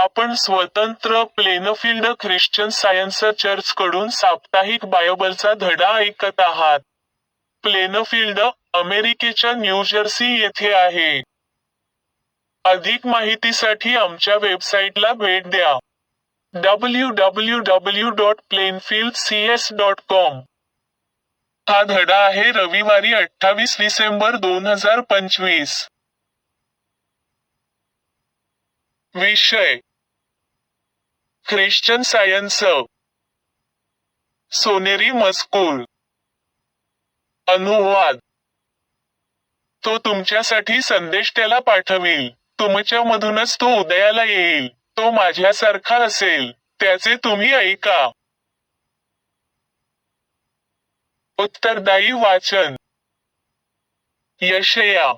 आपण स्वतंत्र Plainfield Christian science चर्चकडून साप्ताहिक बायबलचा धडा ऐकत आहात. प्लेनफील्ड, अमेरिकेच्या न्यूजर्सी येथे आहे. अधिक माहितीसाठी आमच्या वेबसाईटला भेट द्या. www.plainfieldcs.com. हा धडा आहे रविवारी 28 डिसेंबर 2025. विषय: ख्रिश्चन सायन्स. सोनेरी मजकूर. अनुवाद: तो तुमच्यासाठी संदेश त्याला पाठवील. तुमच्यामधूनच तो उदयाला येईल. तो माझ्यासारखा असेल. त्याचे तुम्ही ऐका. उत्तरदायी वाचन. यशया.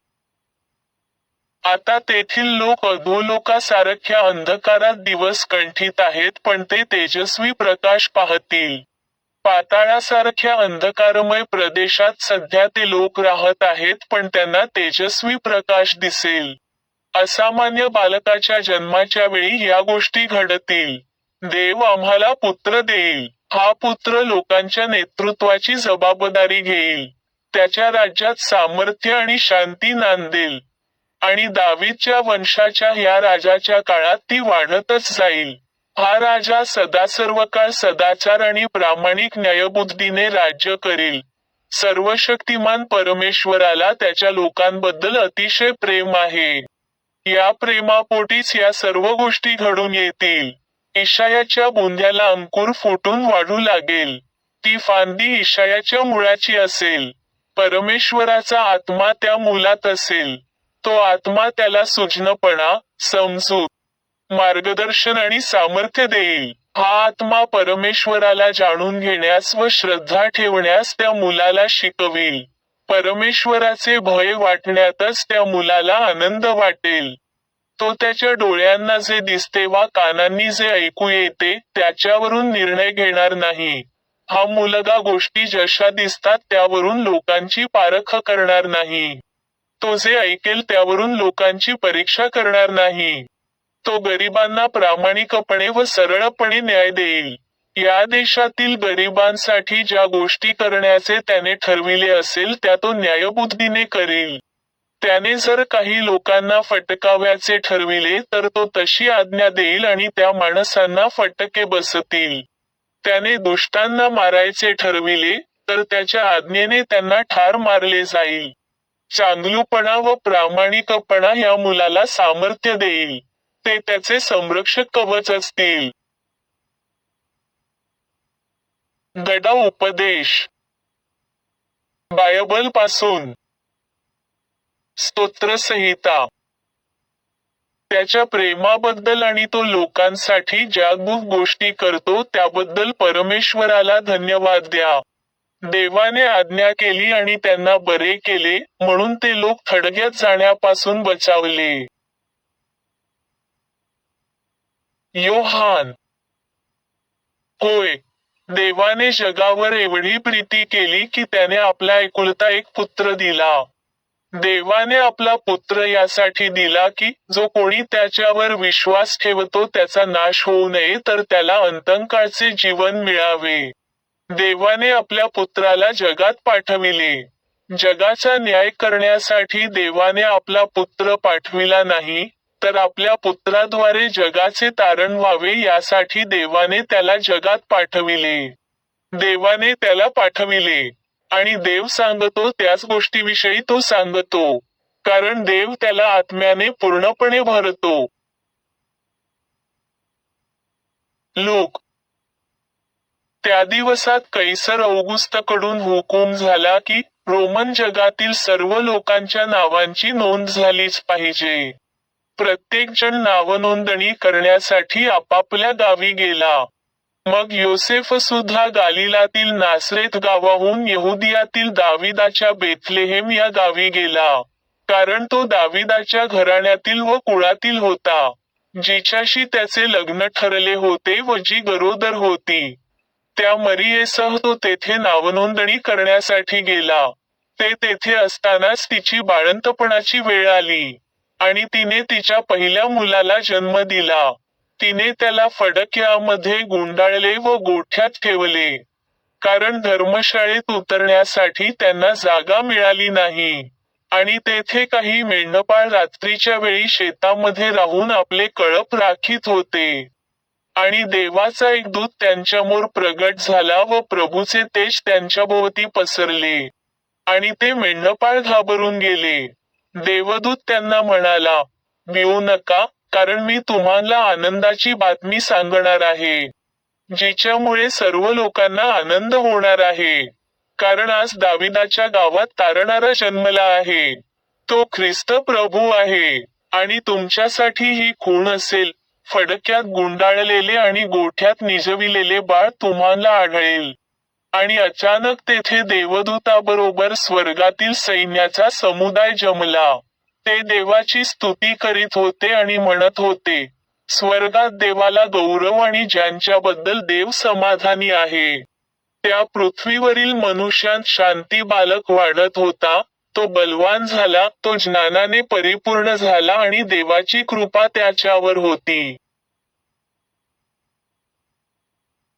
आता तेथील लोक अधोलोकासारख्या अंधकारात दिवस कंठीत आहेत, पण ते तेजस्वी प्रकाश पाहतील. पाताळासारख्या अंधकारमय प्रदेशात सध्या ते लोक राहत आहेत, पण त्यांना तेजस्वी प्रकाश दिसेल. असामान्य बालकाच्या जन्माच्या वेळी या गोष्टी घडतील. देव आम्हाला पुत्र देईल. हा पुत्र लोकांच्या नेतृत्वाची जबाबदारी घेईल. त्याच्या राज्यात सामर्थ्य आणि शांती नांदेल. आणि दावीदच्या वंशाच्या या राजाच्या काळात ती वाढतच जाईल. हा राजा सर्वकाळ सदाचार आणि प्रामाणिक न्यायबुद्धीने राज्य करील. सर्वशक्तिमान परमेश्वराला त्याच्या लोकांबद्दल अतिशय प्रेम आहे. या प्रेमापोटीच या सर्व गोष्टी घडून येतील. इशायाच्या बुंध्याला अंकुर फुटून वाढू लागेल. ती फांदी इशायाच्या मुळाची असेल. परमेश्वराचा आत्मा त्या मुलात असेल. तो आत्मा त्याला सुज्ञपणा, समजूत, मार्गदर्शन आणि सामर्थ्य देईल. हा आत्मा परमेश्वराला जाणून घेण्यास व श्रद्धा ठेवण्यास त्या मुलाला शिकवील. परमेश्वराचे भय वाटण्यातच त्या मुलाला आनंद वाटेल. तो त्याच्या डोळ्यांना जे दिसते वा कानांनी जे ऐकू येते त्याच्यावरून निर्णय घेणार नाही. हा मुलगा गोष्टी जशा दिसतात त्यावरून लोकांची पारख करणार नाही. तो जे ऐकेल त्यावरून लोकांची परीक्षा करणार नाही. तो गरिबांना प्रामाणिकपणे व सरळपणे न्याय देईल. या देशातील गरिबांसाठी ज्या गोष्टी करण्याचे त्याने ठरविले असेल त्या तो न्यायबुद्धीने करील. त्याने जर काही लोकांना फटकाव्याचे ठरविले तर तो तशी आज्ञा देईल आणि त्या माणसांना फटके बसतील. त्याने दुष्टांना मारायचे ठरविले तर त्याच्या आज्ञेने त्यांना ठार मारले जाईल. चांगलुपणा व प्रामाणिकपणा या मुलाला सामर्थ्य देईल. ते त्याचे संरक्षक कवच असतील. धडा उपदेश. बायबलपासून. स्तोत्रसंहिता. त्याच्या प्रेमाबद्दल आणि तो लोकांसाठी ज्या गोष्टी करतो त्याबद्दल परमेश्वराला धन्यवाद द्या. देवाने आज्ञा केली आणि त्यांना बरे केले, म्हणून ते लोक थडग्यात जाण्यापासून बचावले. योहान. होय, देवाने जगावर एवढी प्रीती केली की त्याने आपला एकुलता एक पुत्र दिला. देवाने आपला पुत्र यासाठी दिला की जो कोणी त्याच्यावर विश्वास ठेवतो त्याचा नाश होऊ नये तर त्याला अंतकाळचे जीवन मिळावे. देवाने आपल्या पुत्राला जगात पाठविले. जगाचा न्याय करण्यासाठी देवाने आपला पुत्र पाठविला नाही, तर आपल्या पुत्राद्वारे जगाचे तारण व्हावे यासाठी देवाने त्याला जगात पाठविले. देवाने त्याला पाठविले. आणि देव सांगतो त्याच गोष्टीविषयी तो सांगतो, कारण देव त्याला आत्म्याने पूर्णपणे भरतो. लूक. त्या दिवसात कैसर औगुस्तकडून हुकूम झाला की रोमन जगातील सर्व लोकांच्या नावांची नोंद झालीच पाहिजे. प्रत्येक जण नावनोंदणी करण्यासाठी आपापल्या गावी गेला. मग योसेफ सुद्धा गालिलातील नासरेत गावाहून यहुदियातील दाविदाच्या बेथलेहेम या गावी गेला, कारण तो दाविदाच्या घराण्यातील व कुळातील होता, जिच्याशी त्याचे लग्न ठरले होते व जी गरोदर होती. त्या मरियेसह तो तेथे नावनोंदणी करण्यासाठी गेला. ते तेथे असतानाच तिची बाळंतपणाची वेळ आली, आणि तिने तिच्या पहिल्या मुलाला जन्म दिला. तिने त्याला फडक्यामध्ये गुंडाळले व गोठ्यात ठेवले, कारण धर्मशाळेत उतरण्यासाठी त्यांना जागा मिळाली नाही. आणि तेथे काही मेंढपाळ रात्रीच्या वेळी शेतामध्ये राहून आपले कळप राखीत होते. आणि देवाचा एक दूत त्यांच्यामोर प्रगट झाला व प्रभूचे तेज त्यांच्याभोवती पसरले. आणि ते मेंढपाळ घाबरून गेले. देवदूत त्यांना म्हणाला, भिवू नका, कारण मी तुम्हाला आनंदाची बातमी सांगणार आहे, जिच्यामुळे सर्व लोकांना आनंद होणार आहे. कारण आज दाविदाच्या गावात तारणारा जन्मला आहे. तो ख्रिस्त प्रभू आहे. आणि तुमच्यासाठी ही खूण असेल, फडक्यात गुंडाळलेले आणि गोठ्यात निजविलेले बाळ तुम्हाला आढळेल. आणि अचानक तेथे देवदूताबरोबर स्वर्गातील सैन्याचा समुदाय जमला. ते देवाची स्तुती करीत होते आणि म्हणत होते, स्वर्गात देवाला गौरव आणि ज्यांच्याबद्दल देव समाधानी आहे. त्या पृथ्वीवरील मनुष्यांत शांती. बालक वाढत होता, तो बलवान झाला, तो ज्ञानाने परिपूर्ण झाला आणि देवाची कृपा त्याच्यावर होती.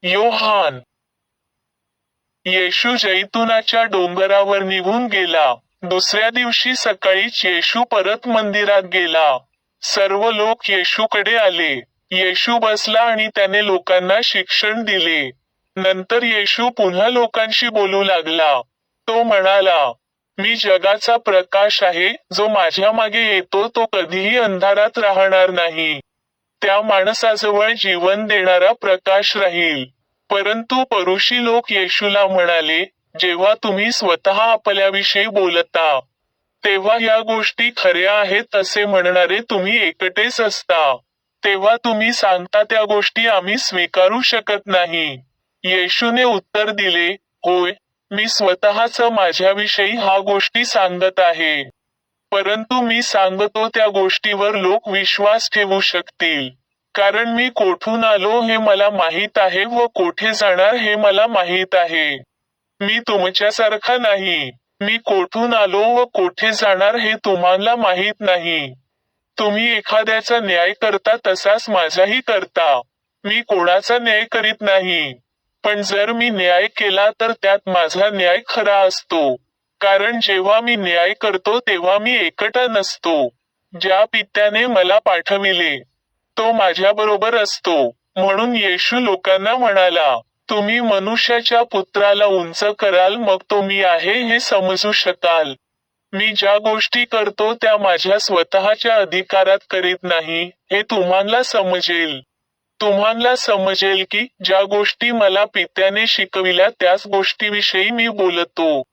योहान. येशू जैतुनाच्या डोंगरावर निघून गेला. दुसऱ्या दिवशी सकाळीच येशू परत मंदिरात गेला. सर्व लोक येशूकडे आले. येशू बसला आणि त्याने लोकांना शिक्षण दिले. नंतर येशू पुन्हा लोकांशी बोलू लागला. तो म्हणाला, मी जगाचा प्रकाश आहे. जो माझ्या मागे येतो तो कधीही अंधारात राहणार नाही. त्या माणसाजवळ जीवन देणारा प्रकाश राहील. परंतु परुषी लोक येशूला म्हणाले, जेव्हा तुम्ही स्वतः आपल्याविषयी बोलता, तेव्हा या गोष्टी खऱ्या आहेत असे म्हणणारे तुम्ही एकटेच असता. तेव्हा तुम्ही सांगता त्या गोष्टी आम्ही स्वीकारू शकत नाही. येशूने उत्तर दिले, होय, मी स्वतःच माझ्याविषयी हा गोष्टी सांगत आहे. परंतु मी सांगतो त्या गोष्टीवर लोक विश्वास ठेवू शकतील. कारण मी कोठून आलो हे मला माहीत आहे व कोठे जाणार हे मला माहीत आहे. मी तुमच्यासारखा नाही. मी कोठून आलो व कोठे जाणार हे तुम्हाला माहीत नाही. तुम्ही एखाद्याचा न्याय करता तसाच माझाही करता. मी कोणाचा न्याय करीत नाही. पण जर मी न्याय केला तर त्यात माझा न्याय खरा असतो. कारण जेव्हा मी न्याय करतो तेव्हा मी एकटा नसतो. ज्या पित्याने मला पाठविले, तो माझ्याबरोबर असतो. म्हणून येशू लोकांना म्हणाला, तुम्ही मनुष्याच्या पुत्राला उंच कराल मग तो मी आहे हे समजू शकाल. मी ज्या गोष्टी करतो त्या माझ्या स्वतःच्या अधिकारात करीत नाही, हे तुम्हाला समजेल. तुम्हाला समजेल की ज्या गोष्टी मला पित्याने शिकविल्या त्याच गोष्टीविषयी मी बोलतो.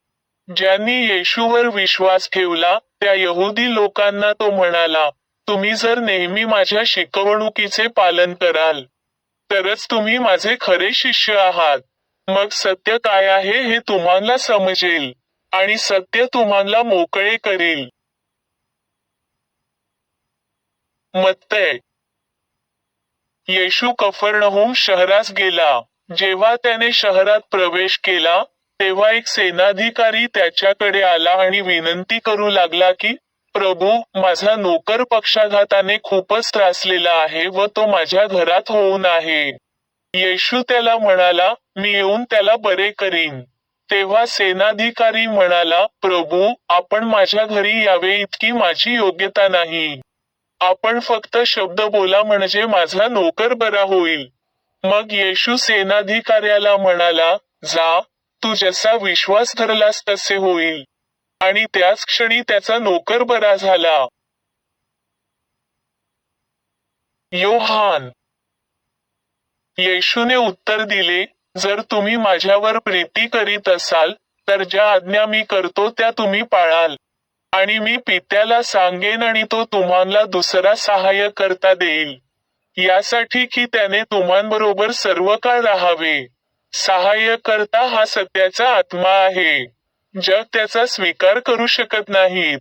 ज्यांनी येशूवर विश्वास ठेवला त्या यहुदी लोकांना तो म्हणाला, तुम्ही जर नेहमी माझ्या शिकवणुकीचे पालन कराल, तरच तुम्ही माझे खरे शिष्य आहात. मग सत्य काय आहे हे तुम्हाला समजेल, आणि सत्य तुम्हाला मोकळे करेल. मत्तय. येशू कफरनहूम शहरास गेला. जेव्हा त्याने शहरात प्रवेश केला, तेव्हा एक सेनाधिकारी त्याच्याकडे आला आणि विनंती करू लागला की, प्रभू, माझा नोकर पक्षाघाताने खूपच त्रासलेला आहे व तो माझ्या घरात होऊन आहे. येशू त्याला म्हणाला, मी येऊन त्याला बरे करीन. तेव्हा सेनाधिकारी म्हणाला, प्रभू, आपण माझ्या घरी यावे इतकी माझी योग्यता नाही. आपण फक्त शब्द बोला म्हणजे माझा नोकर बरा होईल. मग येशू सेनाधिकाऱ्याला म्हणाला, जा, तू जसा विश्वास धरलास तसे होईल. आणि त्याच क्षणी त्याचा नोकर बरा झाला. योहान. येशूने उत्तर दिले, जर तुम्ही माझ्यावर प्रीती करीत असाल, तर ज्या आज्ञा मी करतो त्या तुम्ही पाळाल. आणि मी पित्याला सांगेन आणि तो तुम्हाला दुसरा सहाय्य करता देईल, यासाठी की त्याने तुम्हांबरोबर सर्व काळ राहावे. सहाय्य करता हा सत्याचा आत्मा आहे. जग त्याचा स्वीकार करू शकत नाहीत,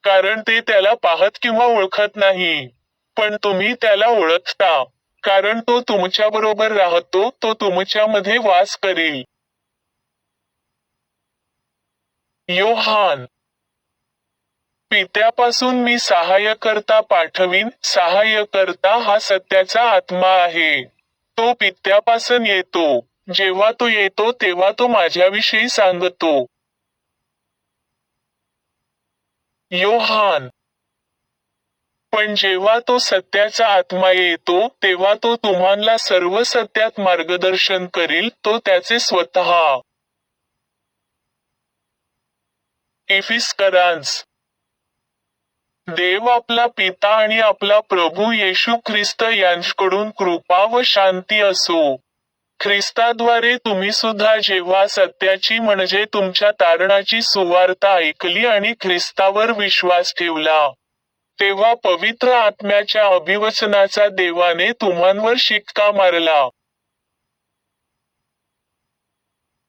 कारण ते त्याला पाहत किंवा ओळखत नाही. पण तुम्ही त्याला ओळखता, कारण तो तुमच्याबरोबर राहतो, तो तुमच्यामध्ये वास करेल. योहान. पित्यापासून मी सहाय्यकर्ता पाठवीन. सहाय्यकर्ता हा सत्याचा आत्मा आहे. तो पित्यापासून येतो. जेव्हा तो येतो तेव्हा तो माझ्याविषयी सांगतो. योहान. पण जेव्हा तो सत्याचा आत्मा येतो तेव्हा तो तुम्हाला सर्व सत्यात मार्गदर्शन करील. तो त्याचे स्वतः एफिसकरांस. देव आपला पिता आणि आपला प्रभू येशू ख्रिस्त यांच्याकडून कृपा व शांती असो. ख्रिस्ताद्वारे तुम्ही सुद्धा जेव्हा सत्याची म्हणजे तुमच्या तारणाची सुवार्ता ऐकली आणि ख्रिस्तावर विश्वास ठेवला, तेव्हा पवित्र आत्म्याच्या अभिवचनाचा देवाने तुम्हांवर शिक्का मारला.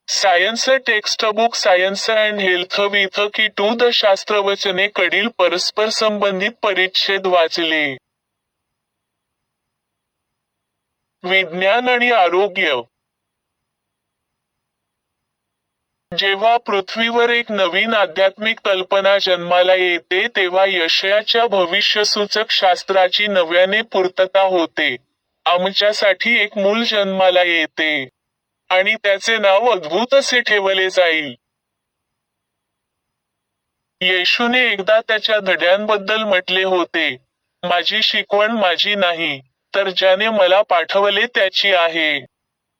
Science textbook science and health with की टू द शास्त्रवचने कडील परस्पर संबंधित परिच्छेद वाचले. विज्ञान आणि आरोग्य. जेव्हा पृथ्वीवर एक नवीन आध्यात्मिक कल्पना जन्माला येते तेव्हा यशयाच्या भविष्यसूचक शास्त्राची नव्याने पूर्तता होते. आमच्यासाठी एक मूल जन्माला येते आणि त्याचे नाव अद्भुत असे ठेवले जाईल. येशूने एकदा त्याच्या धड्यांबद्दल म्हटले होते, माझी शिकवण माझी नाही, तर ज्याने मला पाठवले त्याची आहे.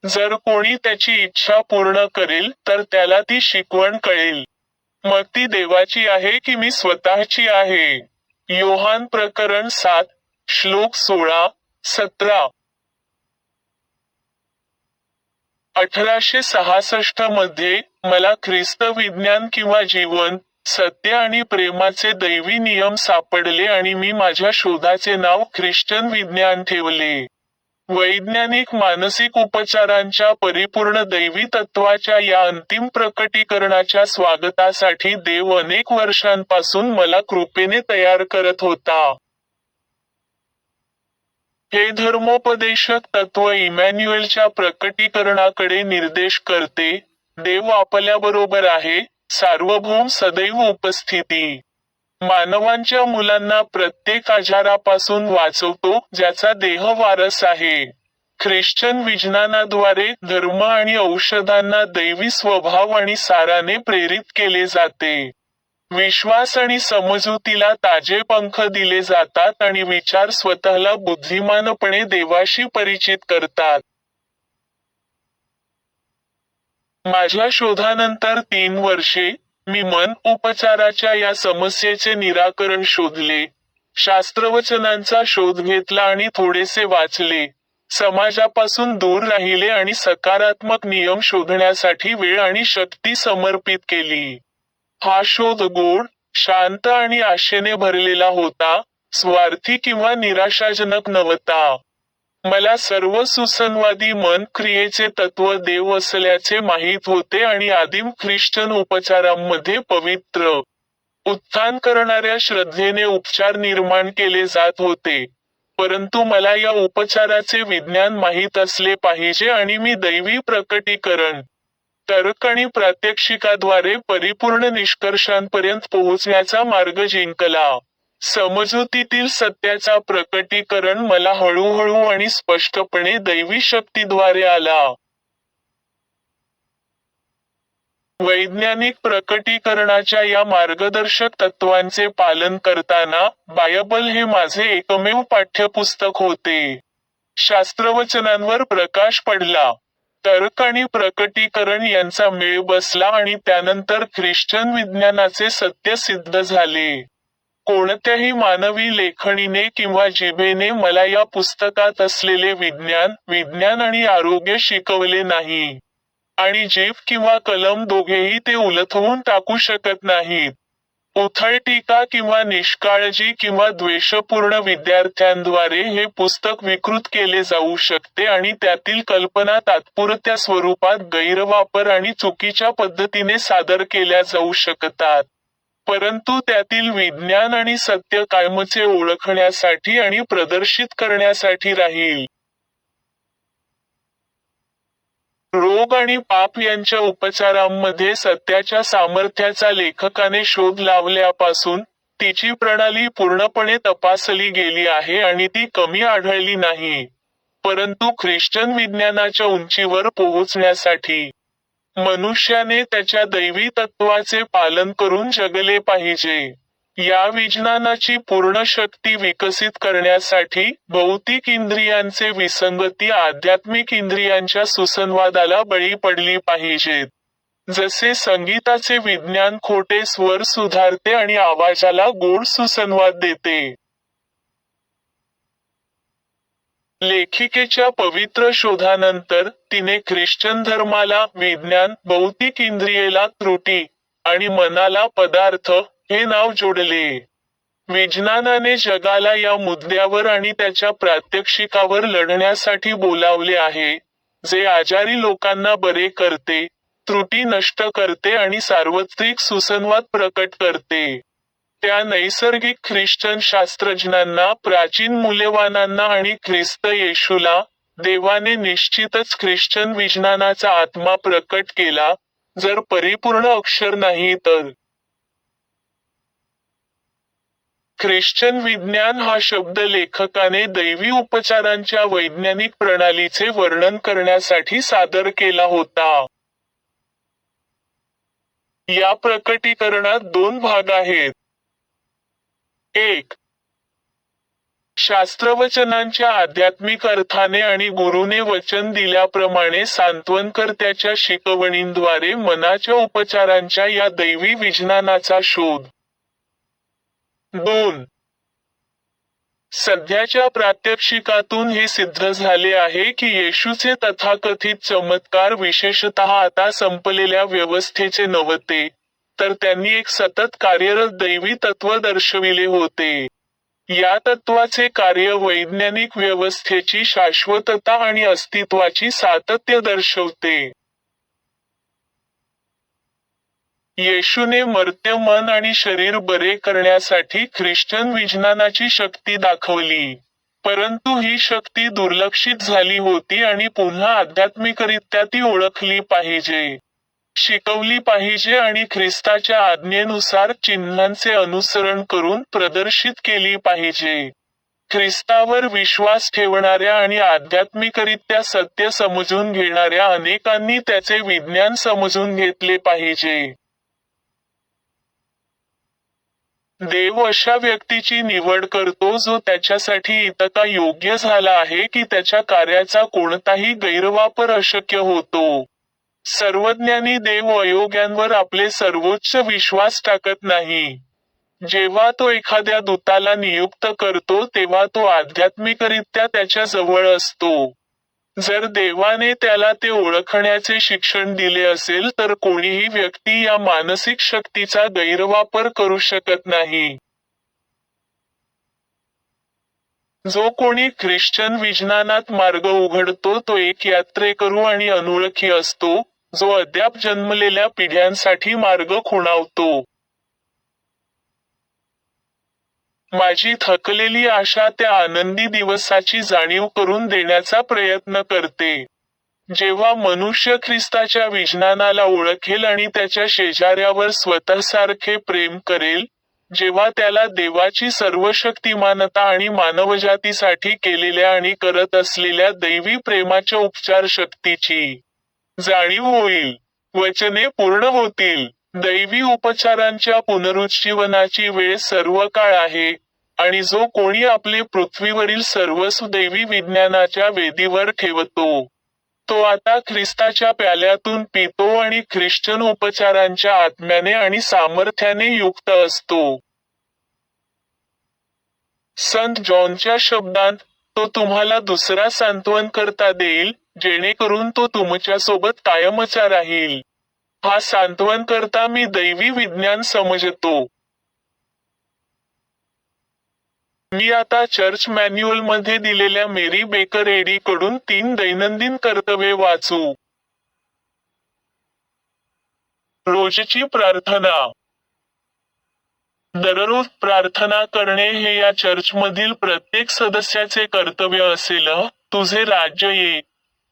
जर कोणी त्याची इच्छा पूर्ण करेल तर त्याला ती शिकवण कळेल. मग ती देवाची आहे की मी स्वतःची आहे. योहान प्रकरण 7, श्लोक 16-17. 1866 मध्ये, मला ख्रिस्त विज्ञान किंवा जीवन, सत्य आणि प्रेमाचे दैवी नियम सापडले आणि मी माझ्या शोधाचे नाव ख्रिश्चन विज्ञान ठेवले. वैज्ञानिक मानसिक उपचारांच्या परिपूर्ण दैवी तत्वाच्या या अंतिम प्रकटीकरणाच्या स्वागतासाठी देव अनेक वर्षांपासून मला कृपेने तयार करत होता. हे धर्मोपदेशक तत्व इमॅन्युएलच्या प्रकटीकरणाकडे निर्देश करते. देव आपल्याबरोबर आहे, सार्वभौम सदैव उपस्थिती. मानवांच्या मुलांना प्रत्येक आजारापासून वाचवतो, ज्याचा देह वारस आहे. ख्रिश्चन विज्ञानाद्वारे धर्म आणि औषधांना दैवी स्वभाव आणि साराने प्रेरित केले जाते. विश्वास आणि समजुतीला ताजे पंख दिले जातात आणि विचार स्वतःला बुद्धिमानपणे देवाशी परिचित करतात. माझ्या शोधानंतर 3 वर्षे, मी मन उपचाराच्या या समस्येचे निराकरण शोधले. शास्त्रवचनांचा शोध घेतला आणि थोडेसे वाचले. समाजापासून दूर राहिले आणि सकारात्मक नियम शोधण्यासाठी वेळ आणि शक्ती समर्पित केली. हा शोध गोड, शांत आणि आशेने भरलेला होता, स्वार्थी किंवा निराशाजनक नव्हता. मला सर्व सुसंवादी मन क्रियेचे तत्व देव असल्याचे माहीत होते आणि आदिम ख्रिश्चन उपचारांमध्ये पवित्र, उत्थान करणाऱ्या श्रद्धेने उपचार निर्माण केले जात होते. परंतु मला या उपचाराचे विज्ञान माहीत असले पाहिजे आणि मी दैवी प्रकटीकरण, तर्क आणि प्रात्यक्षिकाद्वारे परिपूर्ण निष्कर्षांपर्यंत पोहोचण्याचा मार्ग जिंकला. समजुतीतील सत्याचा प्रकटीकरण मला हळूहळू आणि स्पष्टपणे दैवी शक्तीद्वारे आला. वैज्ञानिक प्रकटीकरणाच्या या मार्गदर्शक तत्वांचे पालन करताना, बायबल हे माझे एकमेव पाठ्यपुस्तक होते. शास्त्रवचनांवर प्रकाश पडला. तर्क आणि प्रकटीकरण यांचा मेळ बसला आणि त्यानंतर ख्रिश्चन विज्ञानाचे सत्य सिद्ध झाले. कोणत्याही मानवी लेखणीने किंवा जिभेने मला या पुस्तकात असलेले विज्ञान आणि आरोग्य शिकवले नाही. आणि जीभ किंवा कलम दोघेही ते उलथवून टाकू शकत नाहीत. उथळ टीका किंवा निष्काळजी किंवा द्वेषपूर्ण विद्यार्थ्यांद्वारे हे पुस्तक विकृत केले जाऊ शकते आणि त्यातील कल्पना तात्पुरत्या स्वरूपात गैरवापर आणि चुकीच्या पद्धतीने सादर केल्या जाऊ शकतात. परंतु त्यातील विज्ञान आणि सत्य कायमचे ओळखण्यासाठी आणि प्रदर्शित करण्यासाठी राहील. रोग आणि पाप यांच्या उपचारांमध्ये सत्याच्या सामर्थ्याचा लेखकाने शोध लावल्यापासून, तिची प्रणाली पूर्णपणे तपासली गेली आहे आणि ती कमी आढळली नाही. परंतु ख्रिश्चन विज्ञानाच्या उंचीवर पोहोचण्यासाठी मनुष्याने त्याच्या दैवी तत्वाचे पालन करून जगले पाहिजे. या विज्ञानाची पूर्ण शक्ती विकसित करण्यासाठी भौतिक इंद्रियांचे विसंगती आध्यात्मिक इंद्रियांच्या सुसंवादाला बळी पडली पाहिजेत. जसे संगीताचे विज्ञान खोटे स्वर सुधारते आणि आवाजाला गोड सुसंवाद देते. लेखिकेच्या पवित्र शोधानंतर तिने ख्रिश्चन धर्माला विज्ञान, भौतिक इंद्रियेला त्रुटी आणि मनाला पदार्थ हे नाव जोडले. विज्ञानाने जगाला या मुद्द्यावर आणि त्याच्या प्रात्यक्षिकावर लढण्यासाठी बोलावले आहे, जे आजारी लोकांना बरे करते, त्रुटी नष्ट करते आणि सार्वत्रिक सुसंवाद प्रकट करते. त्या नैसर्गिक ख्रिश्चन शास्त्रज्ञांना, प्राचीन मूल्यवानांना आणि ख्रिस्त येशूला देवाने निश्चितच ख्रिश्चन विज्ञानाचा आत्मा प्रकट केला, जर परिपूर्ण अक्षर नाही तर. ख्रिश्चन विज्ञान हा शब्द लेखकाने दैवी उपचारांच्या वैज्ञानिक प्रणालीचे वर्णन करण्यासाठी सादर केला होता. या प्रकटीकरणात 2 भाग आहेत. 1. शास्त्रवचनांच्या आध्यात्मिक अर्थाने आणि गुरुने वचन दिल्याप्रमाणे सांत्वनकर्त्याच्या शिकवणींद्वारे मनाच्या उपचारांच्या या दैवी विज्ञानाचा शोध. 2. सध्याच्या प्रात्यक्षिकातून हे सिद्ध झाले आहे की येशूचे तथाकथित चमत्कार विशेषतः आता संपलेल्या व्यवस्थेचे नव्हते, तर त्यांनी एक सतत कार्यरत दैवी तत्व दर्शविले होते. या तत्वाचे कार्य वैज्ञानिक व्यवस्थेची शाश्वतता आणि अस्तित्वाची सातत्य दर्शवते. येशूने मर्त्य मन आणि शरीर बरे करण्यासाठी ख्रिश्चन विज्ञानाची शक्ती दाखवली, परंतु ही शक्ती दुर्लक्षित झाली होती आणि पुन्हा आध्यात्मिकरित्या ती ओळखली पाहिजे, शिकवली पाहिजे आणि ख्रिस्ताच्या आज्ञेनुसार चिन्हांचे अनुसरण करून प्रदर्शित केली पाहिजे. ख्रिस्तावर विश्वास ठेवणाऱ्या आणि आध्यात्मिकरित्या सत्य समजून घेणाऱ्या अनेकांनी त्याचे विज्ञान समजून घेतले पाहिजे. देव अशा व्यक्तीची निवड करतो जो त्याच्यासाठी इतका योग्य झाला आहे की त्याच्या कार्याचा कोणताही गैरवापर अशक्य होतो. सर्वज्ञानी देव अयोग्यांवर आपले सर्वोच्च विश्वास टाकत नाही. जेव्हा तो एखाद्या दूताला नियुक्त करतो तेव्हा तो आध्यात्मिकरित्या त्याच्या जवळ असतो. जर देवाने त्याला ते ओळखण्याचे शिक्षण दिले असेल तर कोणीही व्यक्ती या मानसिक शक्तीचा गैरवापर करू शकत नाही. जो कोणी ख्रिश्चन विज्ञानात मार्ग उघडतो तो एक यात्रेकरू आणि अनोळखी असतो, जो अद्याप जन्मलेल्या पिढ्यांसाठी मार्ग खुणावतो. माझी थकलेली आशा त्या आनंदी दिवसाची जाणीव करून देण्याचा प्रयत्न करते, जेव्हा मनुष्य ख्रिस्ताच्या विज्ञानाला ओळखेल आणि त्याच्या शेजाऱ्यावर स्वतःसारखे प्रेम करेल, जेव्हा त्याला देवाची सर्वशक्तिमानता आणि मानवजातीसाठी केलेल्या आणि करत असलेल्या दैवी प्रेमाच्या उपचार शक्तीची जाणीव होईल. वचने पूर्ण होतील. दैवी उपचारांच्या पुनरुज्जीवनाची वेळ सर्व काळ आहे, आणि जो कोणी आपले पृथ्वीवरील सर्वस्व दैवी विज्ञानाच्या वेदीवर ठेवतो, तो आता ख्रिस्ताच्या प्याल्यातून पितो आणि ख्रिश्चन उपचारांच्या आत्म्याने आणि सामर्थ्याने युक्त असतो. संत जॉनच्या शब्दांत, तो तुम्हाला दुसरा सांत्वनकर्ता देईल, जेणेकरून तो तुमच्यासोबत कायमचा राहील. हा सांत्वनकर्ता मी दैवी विज्ञान समजतो. मी आता चर्च मॅन्युअलमध्ये दिलेल्या मेरी बेकर एडी कडून 3 दैनंदिन कर्तव्ये वाचू. रोजची प्रार्थना. दररोज प्रार्थना करणे हे या चर्चमधील प्रत्येक सदस्याचे कर्तव्य असेल. तुझे राज्य ये.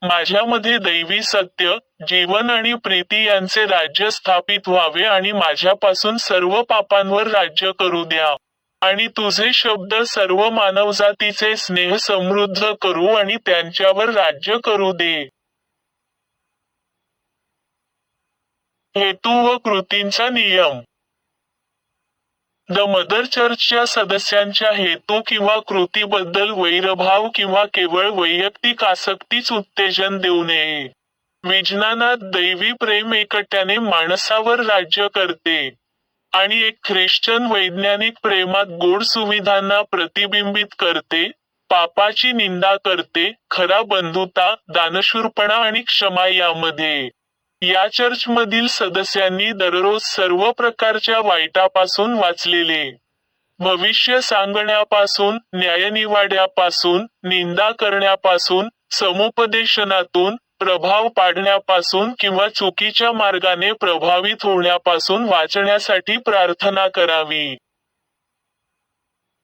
माझ्यामध्ये दैवी सत्य, जीवन आणि प्रीती यांचे राज्य स्थापित व्हावे आणि माझ्यापासून सर्व पापांवर राज्य करू द्या. आणि तुझे शब्द सर्व मानवजातीचे स्नेह समृद्ध करू आणि त्यांच्यावर राज्य करू दे. हेतू व कृतींचा नियम. द मदर चर्चच्या सदस्यांच्या हेतू किंवा कृतीबद्दल वैरभाव किंवा केवळ वैयक्तिक आसक्तीच उत्तेजन देऊ नये. विज्ञानात दैवी प्रेम एकट्याने माणसावर राज्य करते. आणि एक ख्रिश्चन वैज्ञानिक प्रेमात गोड सुविधांना प्रतिबिंबित करते, पापाची निंदा करते, खरा बंधुता, दानशूरपणा आणि क्षमा यामध्ये. या चर्चमधील सदस्यांनी दररोज सर्व प्रकारच्या वाईटापासून वाचलेले. भविष्य सांगण्यापासून, न्यायनिवाड्यापासून, निंदा करण्यापासून, समुपदेशनातून, प्रभाव पाडण्यापासून किंवा चुकीच्या मार्गाने प्रभावित होण्यापासून वाचण्यासाठी प्रार्थना करावी.